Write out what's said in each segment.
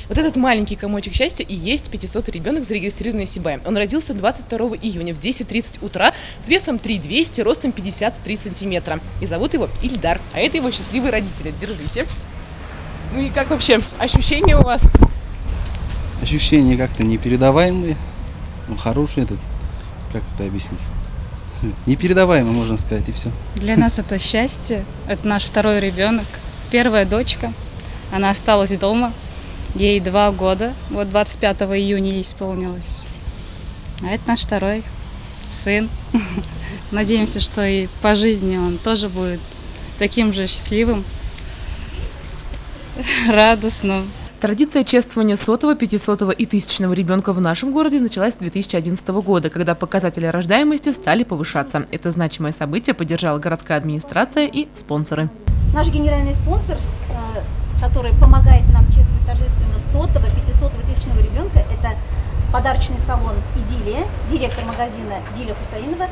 Вот этот маленький комочек счастья и есть 500-й ребенок, зарегистрированный СИБАем. Он родился 22 июня в 10:30 утра с весом 3200, ростом 53 сантиметра. И зовут его Ильдар. А это его счастливые родители. Держите. Ну и как вообще ощущения у вас? Ощущения как-то непередаваемые. Ну, хороший этот, как это объяснить? Непередаваемый, можно сказать, и все. Для нас это счастье. Это наш второй ребенок. Первая дочка. Она осталась дома. Ей 2 года. Вот 25 июня ей исполнилось. А это наш второй сын. Надеемся, что и по жизни он тоже будет таким же счастливым, радостным. Традиция чествования 100-го, 500-го и 1000-го ребенка в нашем городе началась с 2011 года, когда показатели рождаемости стали повышаться. Это значимое событие поддержала городская администрация и спонсоры. Наш генеральный спонсор, который помогает нам чествовать торжественно 100-го, 500-го и 1000-го ребенка, это подарочный салон «Идиллия», директор магазина Диля Хусаинова.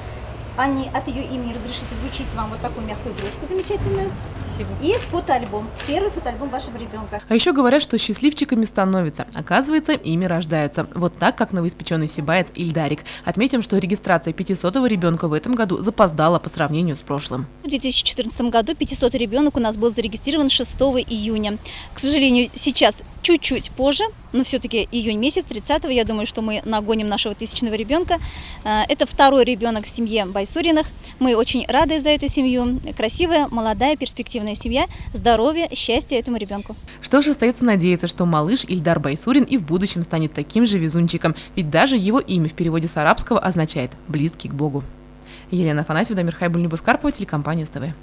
Анне, от ее имени разрешите вручить вам вот такую мягкую игрушку замечательную. Спасибо. И фотоальбом. Первый фотоальбом вашего ребенка. А еще говорят, что счастливчиками становятся. Оказывается, ими рождаются. Вот так, как новоиспеченный сибаец Ильдарик. Отметим, что регистрация 500-го ребенка в этом году запоздала по сравнению с прошлым. В 2014 году 500-й ребенок у нас был зарегистрирован 6 июня. К сожалению, сейчас чуть-чуть позже, но все-таки июнь месяц, 30-го, я думаю, что мы нагоним нашего 1000-го ребенка. Это второй ребенок в семье Байсуриных. Мы очень рады за эту семью. Красивая, молодая, перспективная семья. Здоровья, счастья этому ребенку. Что ж, остается надеяться, что малыш Ильдар Байсурин и в будущем станет таким же везунчиком. Ведь даже его имя в переводе с арабского означает «близкий к Богу». Елена Афанасьева, Дамир Хайбуль, Любовь Карпова, телекомпания СТВ.